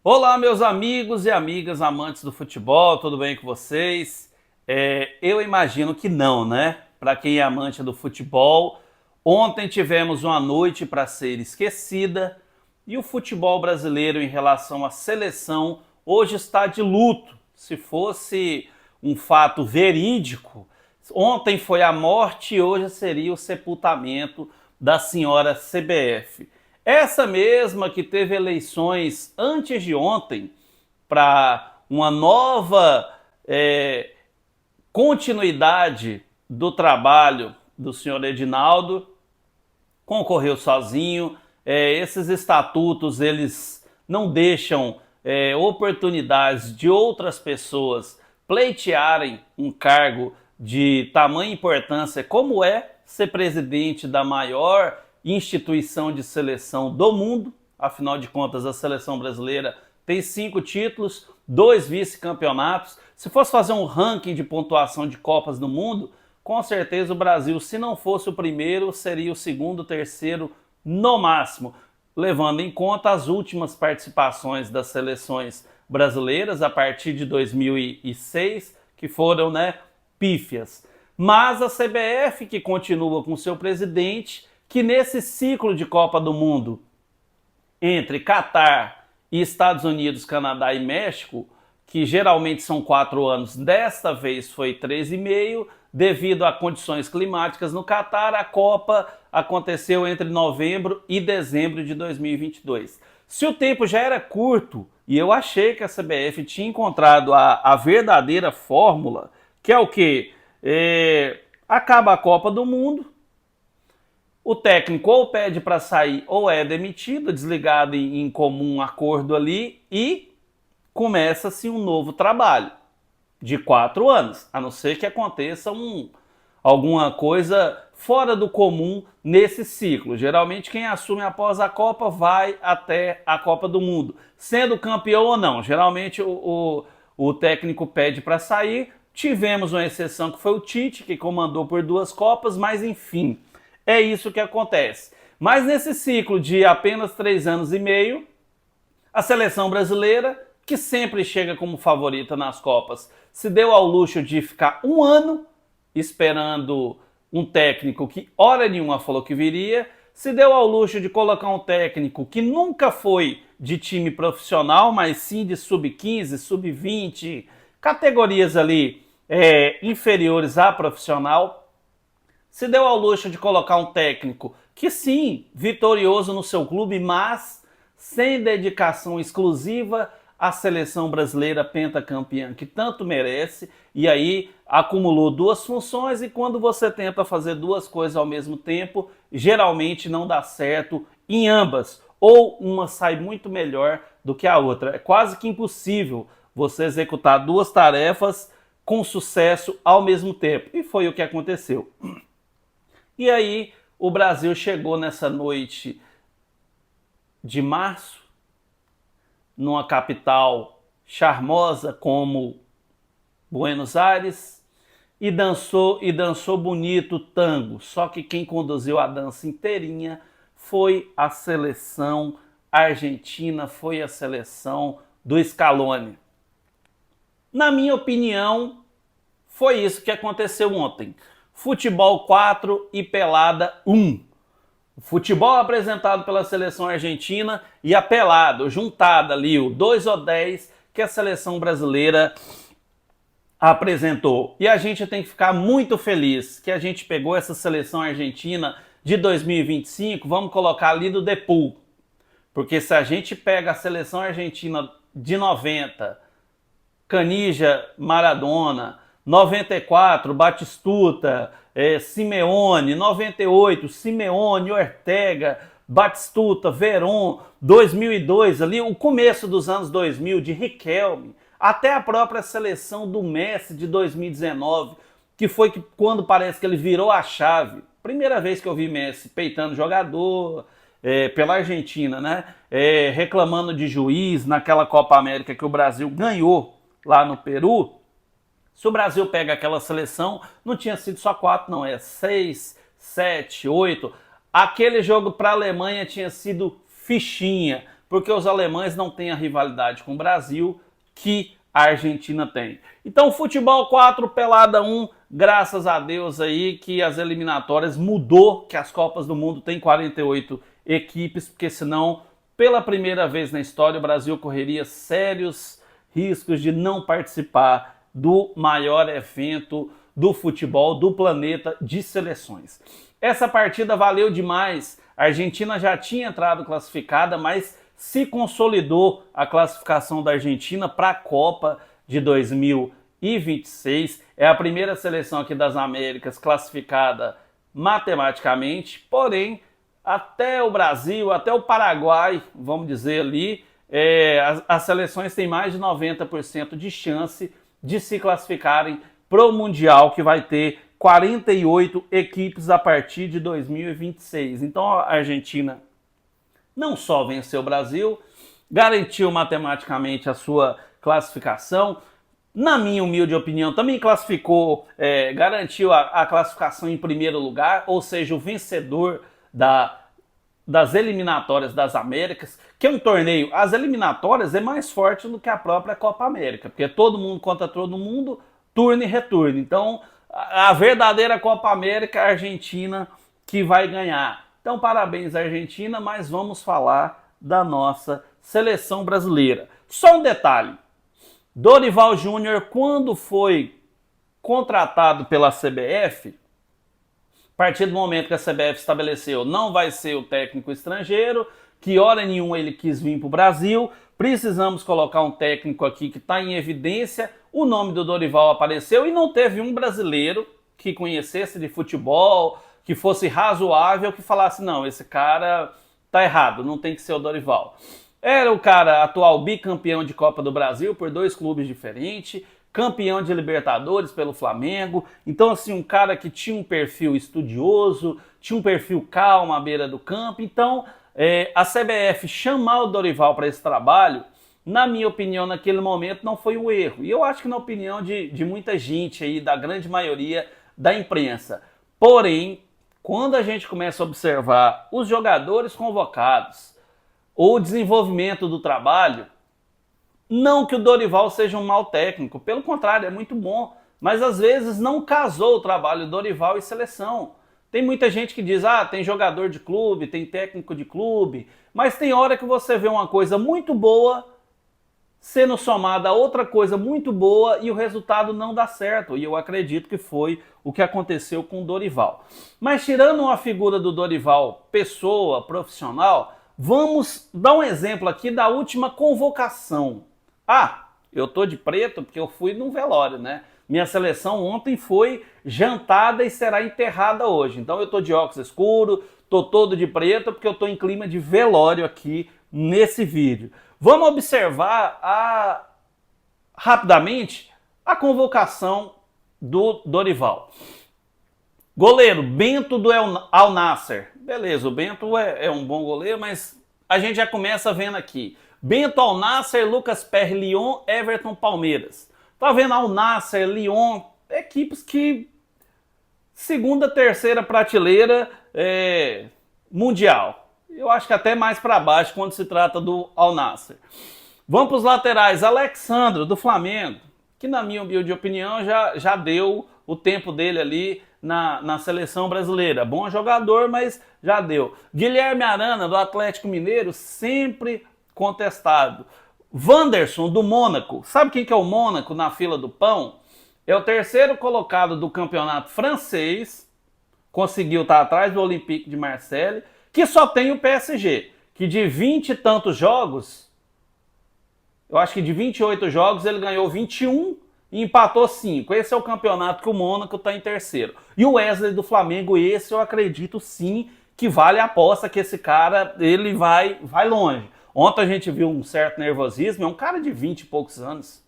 Olá, meus amigos e amigas amantes do futebol, tudo bem com vocês? Eu imagino que não, né? Para quem é amante do futebol, ontem tivemos uma noite para ser esquecida e o futebol brasileiro em relação à seleção hoje está de luto. Se fosse um fato verídico, ontem foi a morte e hoje seria o sepultamento da senhora CBF. Essa mesma que teve eleições antes de ontem para uma nova continuidade do trabalho do senhor Edinaldo, concorreu sozinho. Esses estatutos eles não deixam oportunidades de outras pessoas pleitearem um cargo de tamanha importância como é ser presidente da maior instituição de seleção do mundo. Afinal de contas, a seleção brasileira tem 5 títulos, 2 vice-campeonatos. Se fosse fazer um ranking de pontuação de Copas do Mundo, com certeza o Brasil, se não fosse o primeiro, seria o segundo, terceiro no máximo, levando em conta as últimas participações das seleções brasileiras a partir de 2006, que foram, pífias. Mas a CBF, que continua com seu presidente, que nesse ciclo de Copa do Mundo entre Catar e Estados Unidos, Canadá e México, que geralmente são 4 anos, desta vez foi 3,5, devido a condições climáticas no Catar, a Copa aconteceu entre novembro e dezembro de 2022. Se o tempo já era curto, e eu achei que a CBF tinha encontrado a verdadeira fórmula, que é o quê? Acaba a Copa do Mundo, o técnico ou pede para sair ou é demitido, desligado em comum acordo ali, e começa-se um novo trabalho de 4 anos, a não ser que aconteça alguma coisa fora do comum nesse ciclo. Geralmente quem assume após a Copa vai até a Copa do Mundo, sendo campeão ou não. Geralmente o técnico pede para sair. Tivemos uma exceção que foi o Tite, que comandou por 2 Copas, mas enfim, é isso que acontece. Mas nesse ciclo de apenas 3 anos e meio, a seleção brasileira, que sempre chega como favorita nas Copas, se deu ao luxo de ficar 1 ano esperando um técnico que hora nenhuma falou que viria, se deu ao luxo de colocar um técnico que nunca foi de time profissional, mas sim de sub-15, sub-20, categorias ali inferiores à profissional. Se deu ao luxo de colocar um técnico que sim, vitorioso no seu clube, mas sem dedicação exclusiva à seleção brasileira pentacampeã, que tanto merece, e aí acumulou 2 funções, e quando você tenta fazer 2 coisas ao mesmo tempo, geralmente não dá certo em ambas, ou uma sai muito melhor do que a outra. É quase que impossível você executar 2 tarefas com sucesso ao mesmo tempo, e foi o que aconteceu. E aí o Brasil chegou nessa noite de março, numa capital charmosa como Buenos Aires, e dançou bonito tango. Só que quem conduziu a dança inteirinha foi a seleção argentina, foi a seleção do Scaloni. Na minha opinião, foi isso que aconteceu ontem. Futebol 4 e pelada 1. O futebol apresentado pela seleção argentina e a pelada, juntada ali, o 2 ou 10 que a seleção brasileira apresentou. E a gente tem que ficar muito feliz que a gente pegou essa seleção argentina de 2025, vamos colocar ali do The Pool. Porque se a gente pega a seleção argentina de 90, Canija, Maradona, 94, Batistuta, Simeone, 98, Simeone, Ortega, Batistuta, Veron, 2002, ali o começo dos anos 2000, de Riquelme, até a própria seleção do Messi de 2019, que foi quando parece que ele virou a chave. Primeira vez que eu vi Messi peitando jogador pela Argentina, reclamando de juiz naquela Copa América que o Brasil ganhou lá no Peru. Se o Brasil pega aquela seleção, não tinha sido só 4, não, 6, 7, 8. Aquele jogo para a Alemanha tinha sido fichinha, porque os alemães não têm a rivalidade com o Brasil que a Argentina tem. Então, futebol 4, pelada 1, graças a Deus aí que as eliminatórias mudou, que as Copas do Mundo tem 48 equipes, porque senão, pela primeira vez na história, o Brasil correria sérios riscos de não participar do maior evento do futebol do planeta de seleções. Essa partida valeu demais. A Argentina já tinha entrado classificada, mas se consolidou a classificação da Argentina para a Copa de 2026. É a primeira seleção aqui das Américas classificada matematicamente, porém, até o Brasil, até o Paraguai, vamos dizer ali, as seleções têm mais de 90% de chance de se classificarem para o Mundial, que vai ter 48 equipes a partir de 2026. Então a Argentina não só venceu o Brasil, garantiu matematicamente a sua classificação, na minha humilde opinião, também classificou, garantiu a classificação em primeiro lugar, ou seja, o vencedor das eliminatórias das Américas, que é um torneio, as eliminatórias é mais forte do que a própria Copa América, porque é todo mundo contra todo mundo, turno e retorno. Então, a verdadeira Copa América é a Argentina que vai ganhar. Então, parabéns Argentina, mas vamos falar da nossa seleção brasileira. Só um detalhe, Dorival Júnior, quando foi contratado pela CBF, a partir do momento que a CBF estabeleceu não vai ser o técnico estrangeiro, que hora nenhuma ele quis vir para o Brasil, precisamos colocar um técnico aqui que está em evidência, o nome do Dorival apareceu e não teve um brasileiro que conhecesse de futebol, que fosse razoável, que falasse, não, esse cara tá errado, não tem que ser o Dorival. Era o cara atual bicampeão de Copa do Brasil por 2 clubes diferentes, campeão de Libertadores pelo Flamengo, então assim, um cara que tinha um perfil estudioso, tinha um perfil calmo à beira do campo, então a CBF chamar o Dorival para esse trabalho, na minha opinião, naquele momento não foi um erro, e eu acho que na opinião de muita gente aí, da grande maioria da imprensa. Porém, quando a gente começa a observar os jogadores convocados, ou o desenvolvimento do trabalho, não que o Dorival seja um mau técnico, pelo contrário, é muito bom, mas às vezes não casou o trabalho Dorival e seleção. Tem muita gente que diz, tem jogador de clube, tem técnico de clube, mas tem hora que você vê uma coisa muito boa sendo somada a outra coisa muito boa e o resultado não dá certo. E eu acredito que foi o que aconteceu com o Dorival. Mas tirando uma figura do Dorival, pessoa, profissional, vamos dar um exemplo aqui da última convocação. Eu tô de preto porque eu fui num velório, né? Minha seleção ontem foi jantada e será enterrada hoje. Então eu tô de óculos escuro, tô todo de preto porque eu tô em clima de velório aqui nesse vídeo. Vamos observar rapidamente a convocação do Dorival. Goleiro, Bento do Al Nassr. Beleza, o Bento é um bom goleiro, mas a gente já começa vendo aqui. Bento, Al Nassr, Lucas Perry, Lyon, Everton, Palmeiras. Tá vendo Al Nassr, Lyon, equipes que segunda, terceira prateleira mundial. Eu acho que até mais para baixo quando se trata do Al Nassr. Vamos para os laterais. Alexandro, do Flamengo, que na minha humilde opinião já deu o tempo dele ali na seleção brasileira. Bom jogador, mas já deu. Guilherme Arana, do Atlético Mineiro, sempre contestado. Wanderson, do Mônaco. Sabe quem que é o Mônaco na fila do pão? É o terceiro colocado do campeonato francês. Conseguiu estar atrás do Olympique de Marseille, que só tem o PSG, que de 20 e tantos jogos, eu acho que de 28 jogos ele ganhou 21 e empatou 5. Esse é o campeonato que o Mônaco está em terceiro. E o Wesley do Flamengo, esse eu acredito sim que vale a aposta que esse cara, ele vai longe. Ontem a gente viu um certo nervosismo, é um cara de 20 e poucos anos,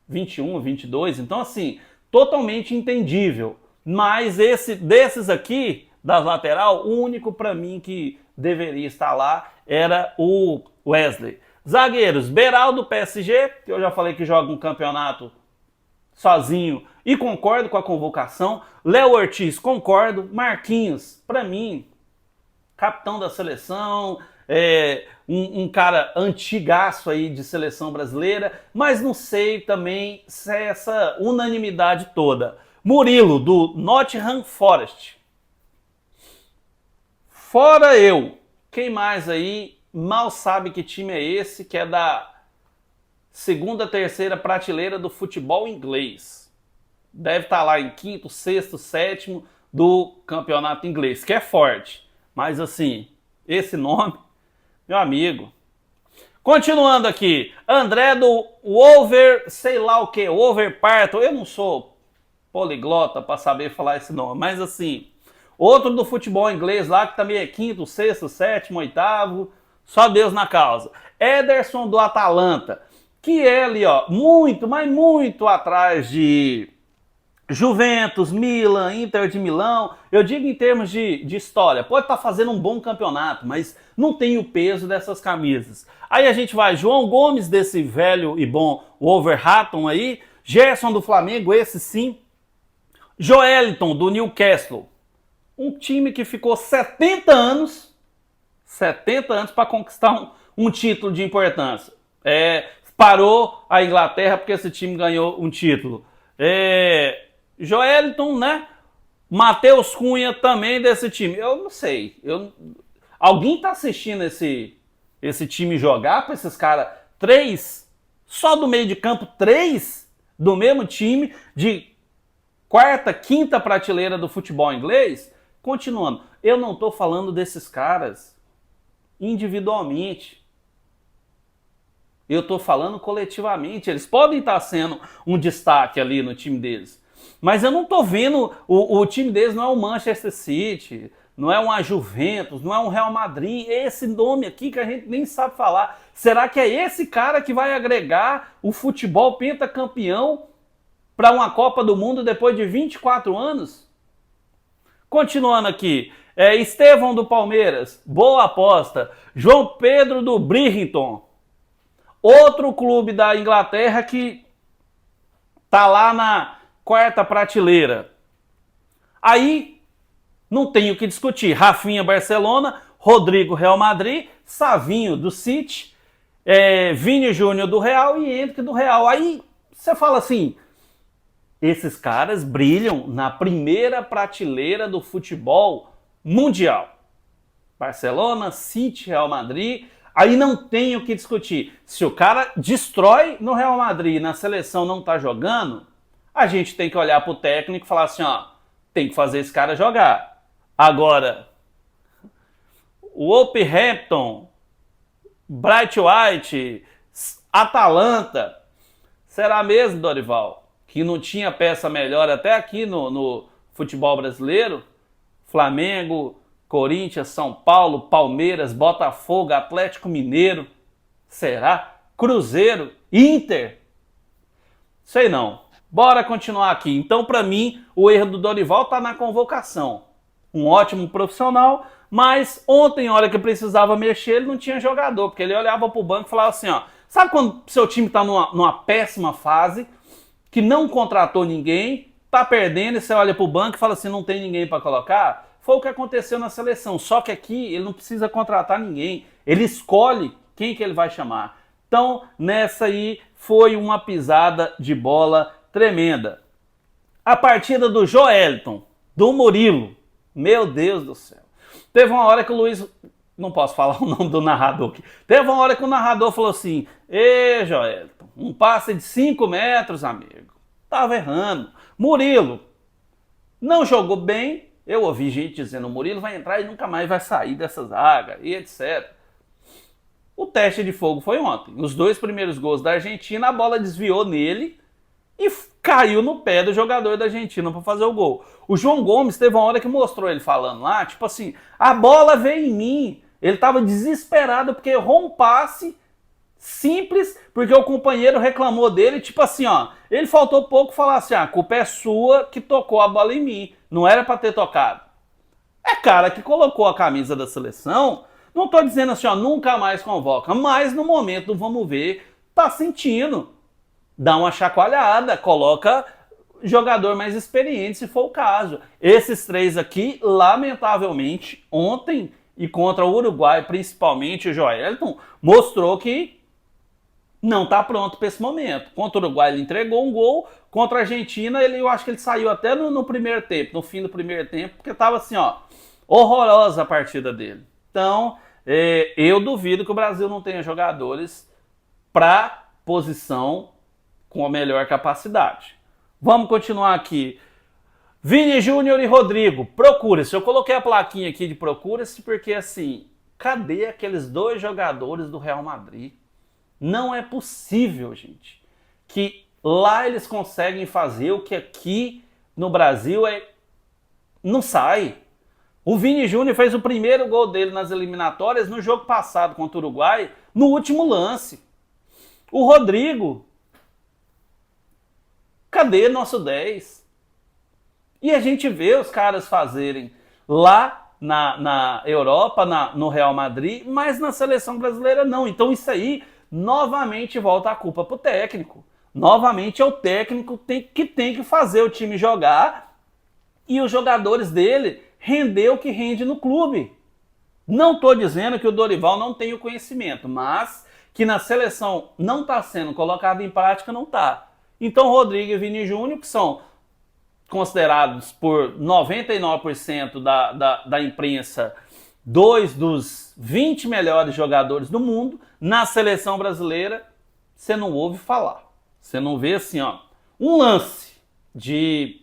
21, 22, então assim, totalmente entendível. Mas desses aqui, das lateral, o único para mim que deveria estar lá era o Wesley. Zagueiros, Beraldo, PSG, que eu já falei que joga um campeonato sozinho e concordo com a convocação. Léo Ortiz, concordo. Marquinhos, para mim, capitão da seleção, um cara antigaço aí de seleção brasileira, mas não sei também se é essa unanimidade toda. Murilo, do Nottingham Forest. Fora eu, quem mais aí mal sabe que time é esse, que é da segunda, terceira prateleira do futebol inglês. Deve estar lá em quinto, sexto, sétimo do campeonato inglês, que é forte. Mas assim, esse nome, meu amigo. Continuando aqui, André do Wolver, sei lá o que, Wolverhampton. Eu não sou poliglota para saber falar esse nome, mas assim, outro do futebol inglês lá que também é quinto, sexto, sétimo, oitavo, só Deus na causa. Ederson do Atalanta, que é ali, ó, muito, mas muito atrás de Juventus, Milan, Inter de Milão. Eu digo em termos de história, pode estar fazendo um bom campeonato, mas não tem o peso dessas camisas. Aí a gente vai, João Gomes, desse velho e bom Wolverhampton aí, Gerson do Flamengo, esse sim, Joeliton do Newcastle, um time que ficou 70 anos para conquistar um título de importância. Parou a Inglaterra porque esse time ganhou um título. Joeliton, né? Matheus Cunha também desse time. Eu não sei. Alguém tá assistindo esse time jogar para esses caras? 3, só do meio de campo, 3 do mesmo time, de quarta, quinta prateleira do futebol inglês? Continuando, eu não tô falando desses caras individualmente. Eu tô falando coletivamente. Eles podem estar sendo um destaque ali no time deles. Mas eu não tô vendo, o time deles não é o Manchester City, não é uma Juventus, não é um Real Madrid, é esse nome aqui que a gente nem sabe falar. Será que é esse cara que vai agregar o futebol pentacampeão para uma Copa do Mundo depois de 24 anos? Continuando aqui, Estevão do Palmeiras, boa aposta. João Pedro do Brighton, outro clube da Inglaterra que tá lá na quarta prateleira. Aí não tem o que discutir. Rafinha, Barcelona, Rodrigo, Real Madrid, Savinho do City, Vini Júnior do Real e Henrique do Real. Aí você fala assim, esses caras brilham na primeira prateleira do futebol mundial. Barcelona, City, Real Madrid. Aí não tem o que discutir. Se o cara destrói no Real Madrid e na seleção não tá jogando, a gente tem que olhar pro técnico e falar assim, ó, tem que fazer esse cara jogar. Agora, o Wolverhampton, Bright White, Atalanta, será mesmo, Dorival, que não tinha peça melhor até aqui no futebol brasileiro? Flamengo, Corinthians, São Paulo, Palmeiras, Botafogo, Atlético Mineiro, será? Cruzeiro, Inter? Sei não. Bora continuar aqui. Então, para mim, o erro do Dorival tá na convocação. Um ótimo profissional, mas ontem, na hora que precisava mexer, ele não tinha jogador, porque ele olhava pro banco e falava assim, ó, sabe quando seu time tá numa péssima fase, que não contratou ninguém, tá perdendo, e você olha pro banco e fala assim, não tem ninguém para colocar? Foi o que aconteceu na seleção, só que aqui ele não precisa contratar ninguém, ele escolhe quem que ele vai chamar. Então, nessa aí, foi uma pisada de bola tremenda. A partida do Joeliton, do Murilo, meu Deus do céu. Teve uma hora que o Luiz, não posso falar o nome do narrador aqui, teve uma hora que o narrador falou assim, Joeliton, um passe de 5 metros, amigo, tava errando. Murilo não jogou bem, eu ouvi gente dizendo, o Murilo vai entrar e nunca mais vai sair dessa zaga, e etc. O teste de fogo foi ontem. Os 2 primeiros gols da Argentina, a bola desviou nele e caiu no pé do jogador da Argentina para fazer o gol. O João Gomes teve uma hora que mostrou ele falando lá, tipo assim, a bola veio em mim. Ele estava desesperado porque errou um passe simples, porque o companheiro reclamou dele, tipo assim, ó, ele faltou pouco falar assim, a culpa é sua que tocou a bola em mim, não era para ter tocado. É cara que colocou a camisa da seleção, não tô dizendo assim, ó, nunca mais convoca, mas no momento, vamos ver, tá sentindo, dá uma chacoalhada, coloca jogador mais experiente se for o caso. Esses 3 aqui, lamentavelmente, ontem e contra o Uruguai, principalmente o Joelton, mostrou que não está pronto para esse momento. Contra o Uruguai ele entregou um gol, contra a Argentina eu acho que ele saiu até no primeiro tempo, no fim do primeiro tempo, porque estava assim, ó, horrorosa a partida dele. Então, eu duvido que o Brasil não tenha jogadores para posição com a melhor capacidade. Vamos continuar aqui. Vini Júnior e Rodrigo, procura-se. Eu coloquei a plaquinha aqui de procura-se porque assim, cadê aqueles dois jogadores do Real Madrid? Não é possível, gente, que lá eles conseguem fazer o que aqui no Brasil não sai. O Vini Júnior fez o primeiro gol dele nas eliminatórias no jogo passado contra o Uruguai, no último lance. O Rodrigo, cadê nosso 10? E a gente vê os caras fazerem lá na Europa, no Real Madrid, mas na seleção brasileira não. Então isso aí novamente volta a culpa pro técnico. Novamente é o técnico que tem que fazer o time jogar e os jogadores dele render o que rende no clube. Não estou dizendo que o Dorival não tem o conhecimento, mas que na seleção não está sendo colocado em prática, não está. Então Rodrigo e Vini Júnior, que são considerados por 99% da imprensa 2 dos 20 melhores jogadores do mundo, na seleção brasileira, você não ouve falar. Você não vê assim, ó, um lance que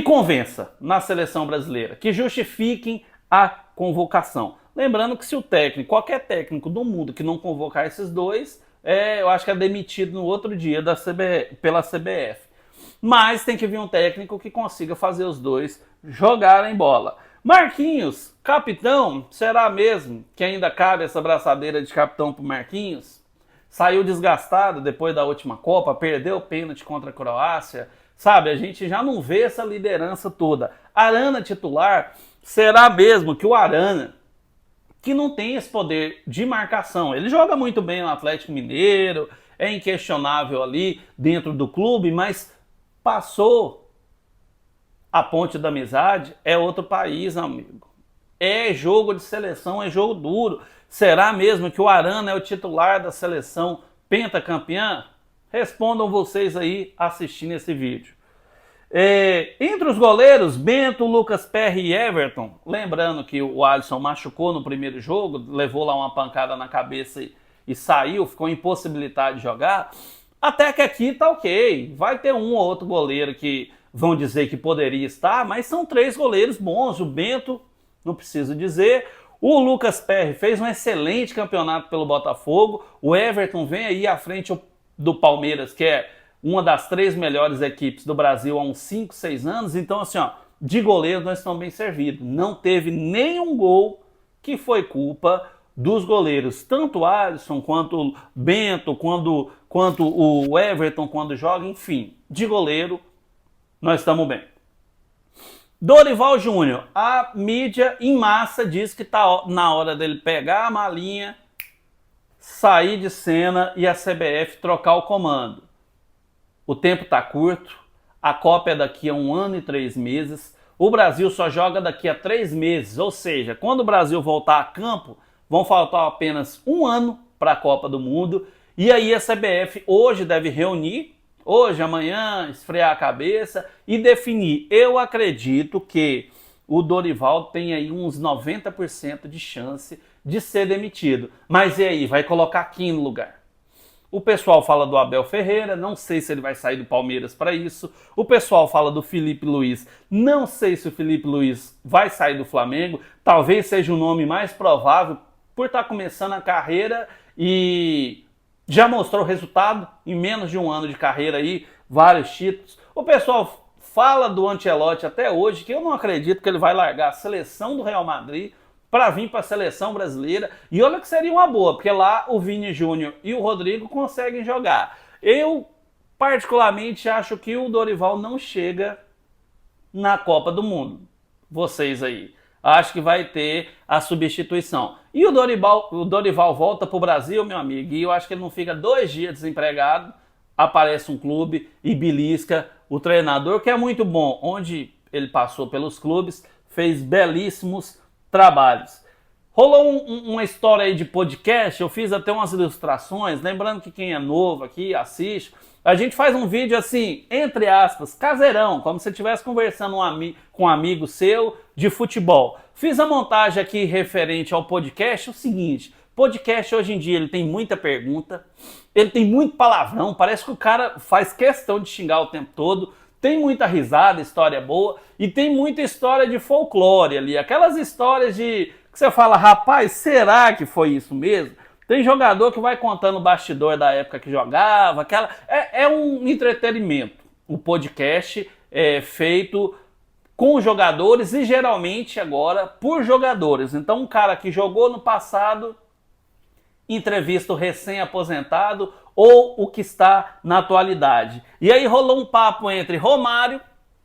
convença na seleção brasileira, que justifiquem a convocação. Lembrando que se o técnico, qualquer técnico do mundo que não convocar esses dois, eu acho que é demitido no outro dia pela CBF. Mas tem que vir um técnico que consiga fazer os dois jogarem bola. Marquinhos, capitão, será mesmo que ainda cabe essa braçadeira de capitão pro Marquinhos? Saiu desgastado depois da última Copa, perdeu o pênalti contra a Croácia. Sabe, a gente já não vê essa liderança toda. Arana titular, será mesmo que o Arana, que não tem esse poder de marcação, ele joga muito bem no Atlético Mineiro, é inquestionável ali dentro do clube, mas passou a ponte da amizade, é outro país, amigo. É jogo de seleção, é jogo duro. Será mesmo que o Arana é o titular da seleção pentacampeã? Respondam vocês aí assistindo esse vídeo. Entre os goleiros, Bento, Lucas Perry e Everton, lembrando que o Alisson machucou no primeiro jogo, levou lá uma pancada na cabeça e saiu, ficou impossibilitado de jogar, até que aqui tá ok. Vai ter um ou outro goleiro que vão dizer que poderia estar, mas são 3 goleiros bons. O Bento, não preciso dizer. O Lucas Perry fez um excelente campeonato pelo Botafogo. O Everton vem aí à frente do Palmeiras, que é uma das 3 melhores equipes do Brasil há uns 5, 6 anos. Então, assim, ó, de goleiro nós estamos bem servidos. Não teve nenhum gol que foi culpa dos goleiros. Tanto o Alisson, quanto o Bento, quanto o Everton quando joga, enfim, de goleiro nós estamos bem. Dorival Júnior, a mídia em massa diz que está na hora dele pegar a malinha, sair de cena e a CBF trocar o comando. O tempo está curto, a Copa é daqui a 1 ano e 3 meses, o Brasil só joga daqui a 3 meses, ou seja, quando o Brasil voltar a campo, vão faltar apenas 1 ano para a Copa do Mundo, e aí a CBF hoje deve reunir, hoje, amanhã, esfriar a cabeça e definir. Eu acredito que o Dorival tem aí uns 90% de chance de ser demitido. Mas e aí, vai colocar quem no lugar? O pessoal fala do Abel Ferreira, não sei se ele vai sair do Palmeiras para isso. O pessoal fala do Felipe Luiz, não sei se o Felipe Luiz vai sair do Flamengo. Talvez seja o nome mais provável por estar começando a carreira e já mostrou resultado em menos de 1 ano de carreira aí, vários títulos. O pessoal fala do Ancelotti até hoje, que eu não acredito que ele vai largar a seleção do Real Madrid para vir para a seleção brasileira. E olha que seria uma boa, porque lá o Vini Júnior e o Rodrigo conseguem jogar. Eu, particularmente, acho que o Dorival não chega na Copa do Mundo. Vocês aí. Acho que vai ter a substituição. E o Dorival volta para o Brasil, meu amigo, e eu acho que ele não fica 2 dias desempregado, aparece um clube e belisca o treinador, que é muito bom. Onde ele passou pelos clubes, fez belíssimos trabalhos. Rolou uma história aí de podcast, eu fiz até umas ilustrações, lembrando que quem é novo aqui, assiste, a gente faz um vídeo assim, entre aspas, caseirão, como se você estivesse conversando com um amigo seu de futebol. Fiz a montagem aqui referente ao podcast, o seguinte, podcast hoje em dia ele tem muita pergunta, ele tem muito palavrão, parece que o cara faz questão de xingar o tempo todo, tem muita risada, história boa, e tem muita história de folclore ali, aquelas histórias de que você fala, rapaz, será que foi isso mesmo? Tem jogador que vai contando o bastidor da época que jogava, é um entretenimento. O podcast é feito com jogadores e geralmente agora por jogadores. Então um cara que jogou no passado entrevista o recém-aposentado ou o que está na atualidade. E aí rolou um papo entre Romário,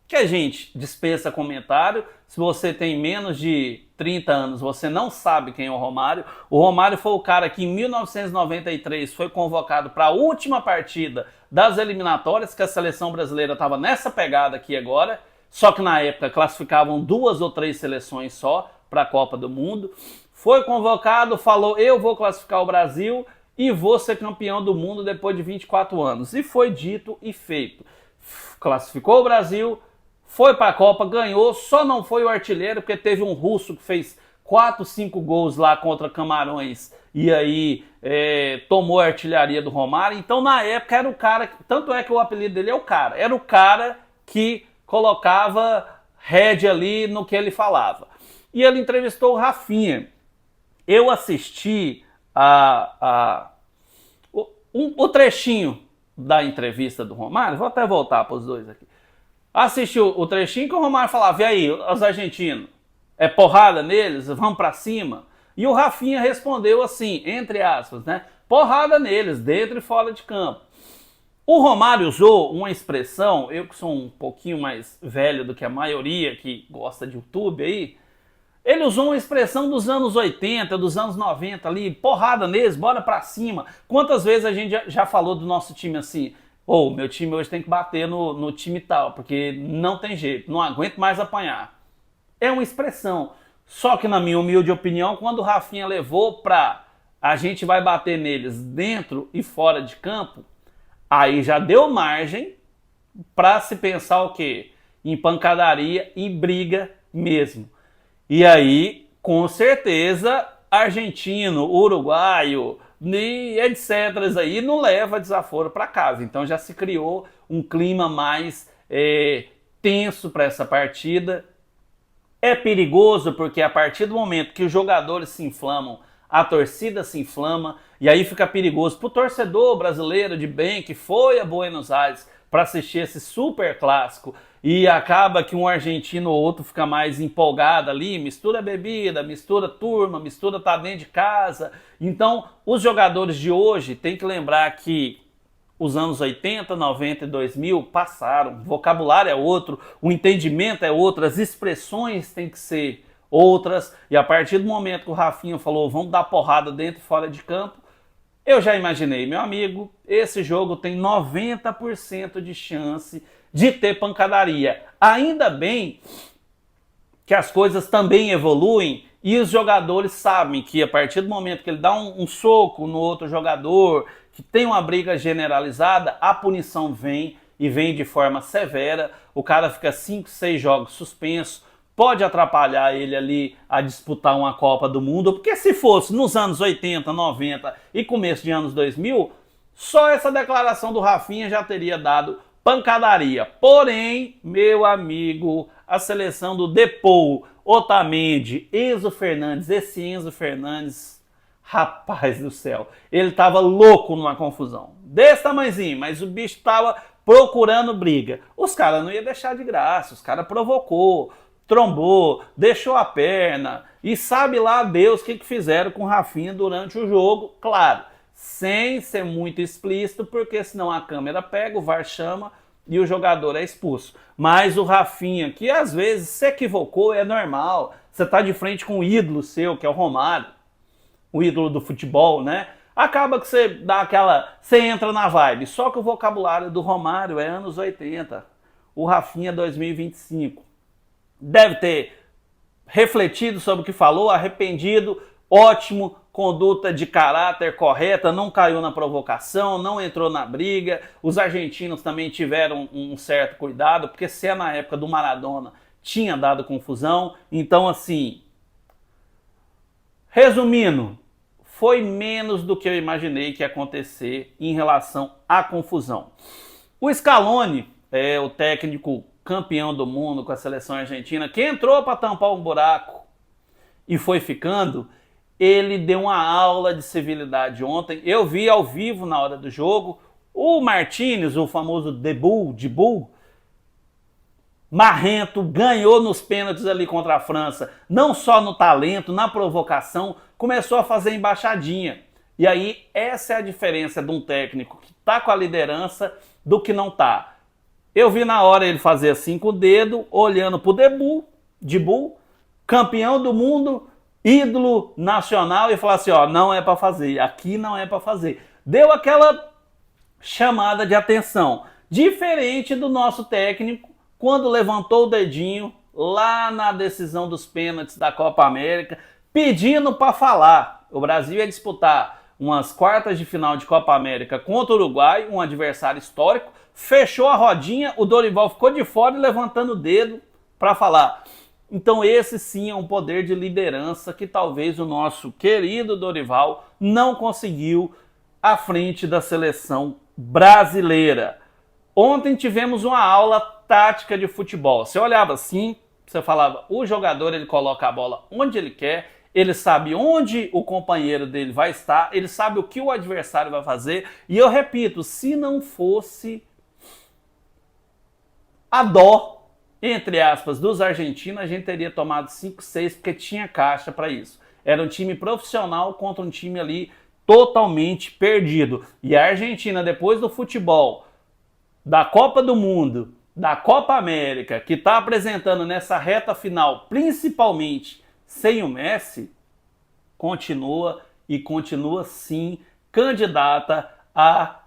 que a gente dispensa comentário. Se você tem menos de 30 anos, você não sabe quem é o Romário. O Romário foi o cara que em 1993 foi convocado para a última partida das eliminatórias, que a seleção brasileira estava nessa pegada aqui agora, só que na época classificavam 2 ou 3 seleções só para a Copa do Mundo. Foi convocado, falou, eu vou classificar o Brasil e vou ser campeão do mundo depois de 24 anos. E foi dito e feito. Classificou o Brasil, foi para a Copa, ganhou, só não foi o artilheiro, porque teve um russo que fez 4, 5 gols lá contra Camarões e aí tomou a artilharia do Romário. Então na época era o cara, tanto é que o apelido dele é o cara, era o cara que colocava rédea ali no que ele falava. E ele entrevistou o Rafinha. Eu assisti o trechinho da entrevista do Romário, vou até voltar para os dois aqui. Assisti o trechinho que o Romário falava, e aí, os argentinos, é porrada neles, vamos para cima? E o Rafinha respondeu assim, entre aspas, né? Porrada neles, dentro e fora de campo. O Romário usou uma expressão, eu que sou um pouquinho mais velho do que a maioria que gosta de YouTube aí, ele usou uma expressão dos anos 80, dos anos 90 ali, porrada neles, bora pra cima. Quantas vezes a gente já falou do nosso time assim, meu time hoje tem que bater no time tal, porque não tem jeito, não aguento mais apanhar. É uma expressão. Só que na minha humilde opinião, quando o Rafinha levou pra a gente vai bater neles dentro e fora de campo, aí já deu margem pra se pensar o quê? Em pancadaria e briga mesmo. E aí, com certeza, argentino, uruguaio e etc. aí não leva desaforo para casa. Então já se criou um clima mais tenso para essa partida. É perigoso porque a partir do momento que os jogadores se inflamam, a torcida se inflama e aí fica perigoso para o torcedor brasileiro de bem que foi a Buenos Aires para assistir esse super clássico e acaba que um argentino ou outro fica mais empolgado ali, mistura bebida, mistura turma, mistura tá dentro de casa. Então, os jogadores de hoje têm que lembrar que os anos 80, 90 e 2000 passaram, o vocabulário é outro, o entendimento é outro, as expressões têm que ser outras, e a partir do momento que o Rafinha falou, vamos dar porrada dentro e fora de campo, eu já imaginei, meu amigo, esse jogo tem 90% de chance de ter pancadaria. Ainda bem que as coisas também evoluem e os jogadores sabem que a partir do momento que ele dá um soco no outro jogador, que tem uma briga generalizada, a punição vem e vem de forma severa, o cara fica 5, 6 jogos suspenso, pode atrapalhar ele ali a disputar uma Copa do Mundo, porque se fosse nos anos 80, 90 e começo de anos 2000, só essa declaração do Rafinha já teria dado pancadaria. Porém, meu amigo, a seleção do Depou, Otamendi, Enzo Fernandes, esse Enzo Fernandes, rapaz do céu, ele tava louco numa confusão, desse tamanhozinho, mas o bicho tava procurando briga. Os caras não iam deixar de graça, os caras provocou, trombou, deixou a perna e sabe lá Deus o que fizeram com o Rafinha durante o jogo, claro, sem ser muito explícito, porque senão a câmera pega, o VAR chama e o jogador é expulso. Mas o Rafinha, que às vezes se equivocou, é normal, você tá de frente com um ídolo seu, que é o Romário, o ídolo do futebol, né? Acaba que você dá você entra na vibe, só que o vocabulário do Romário é anos 80, o Rafinha 2025. Deve ter refletido sobre o que falou, arrependido, ótimo, conduta de caráter correta, não caiu na provocação, não entrou na briga. Os argentinos também tiveram um certo cuidado, porque se é na época do Maradona, tinha dado confusão. Então, assim, resumindo, foi menos do que eu imaginei que ia acontecer em relação à confusão. O Scaloni, o técnico campeão do mundo com a seleção argentina, que entrou para tampar um buraco e foi ficando, ele deu uma aula de civilidade ontem. Eu vi ao vivo na hora do jogo. O Martínez, o famoso de Bull, marrento, ganhou nos pênaltis ali contra a França, não só no talento, na provocação, começou a fazer embaixadinha. E aí, essa é a diferença de um técnico que tá com a liderança do que não tá. Eu vi na hora ele fazer assim com o dedo, olhando pro de Bull, campeão do mundo, ídolo nacional, e falar assim, ó, não é para fazer, aqui não é para fazer. Deu aquela chamada de atenção, diferente do nosso técnico, quando levantou o dedinho lá na decisão dos pênaltis da Copa América, pedindo para falar. O Brasil ia disputar umas quartas de final de Copa América contra o Uruguai, um adversário histórico, fechou a rodinha, o Dorival ficou de fora e levantando o dedo para falar. Então esse sim é um poder de liderança que talvez o nosso querido Dorival não conseguiu à frente da seleção brasileira. Ontem tivemos uma aula tática de futebol. Você olhava assim, você falava, o jogador ele coloca a bola onde ele quer, ele sabe onde o companheiro dele vai estar, ele sabe o que o adversário vai fazer. E eu repito, se não fosse a dó, entre aspas, dos argentinos, a gente teria tomado 5-6 porque tinha caixa para isso. Era um time profissional contra um time ali totalmente perdido. E a Argentina, depois do futebol, da Copa do Mundo, da Copa América, que está apresentando nessa reta final, principalmente sem o Messi, continua sim candidata a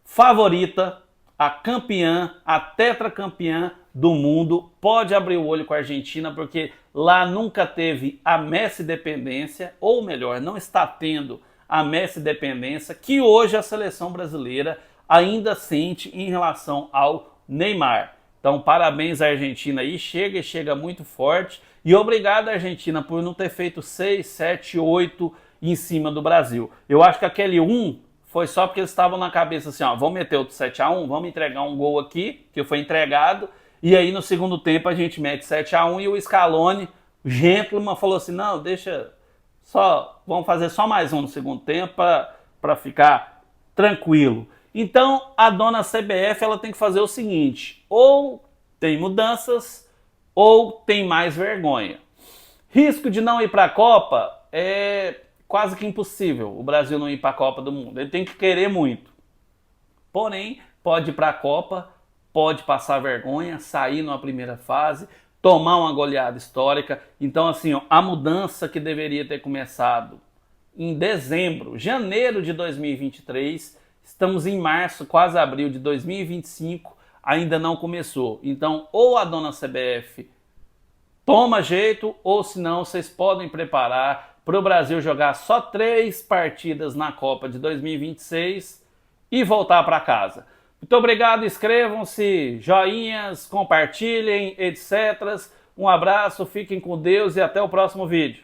favorita, a campeã, a tetracampeã do mundo. Pode abrir o olho com a Argentina, porque lá nunca teve a Messi dependência, ou melhor, não está tendo a Messi dependência, que hoje a seleção brasileira ainda sente em relação ao Neymar. Então, parabéns à Argentina aí, chega e chega muito forte. E obrigado, Argentina, por não ter feito 6, 7, 8 em cima do Brasil. Eu acho que aquele 1 foi só porque eles estavam na cabeça assim, ó, vamos meter outro 7-1, vamos entregar um gol aqui, que foi entregado, e aí no segundo tempo a gente mete 7-1 e o Scaloni, gentleman, falou assim, não, deixa, vamos fazer só mais um no segundo tempo para ficar tranquilo. Então a dona CBF ela tem que fazer o seguinte, ou tem mudanças, ou tem mais vergonha. Risco de não ir para a Copa é quase que impossível o Brasil não ir para a Copa do Mundo. Ele tem que querer muito. Porém, pode ir para a Copa, pode passar vergonha, sair numa primeira fase, tomar uma goleada histórica. Então, assim, ó, a mudança que deveria ter começado em dezembro, janeiro de 2023, estamos em março, quase abril de 2025, ainda não começou. Então, ou a dona CBF toma jeito, ou senão vocês podem preparar para o Brasil jogar só 3 partidas na Copa de 2026 e voltar para casa. Muito obrigado, inscrevam-se, joinhas, compartilhem, etc. Um abraço, fiquem com Deus e até o próximo vídeo.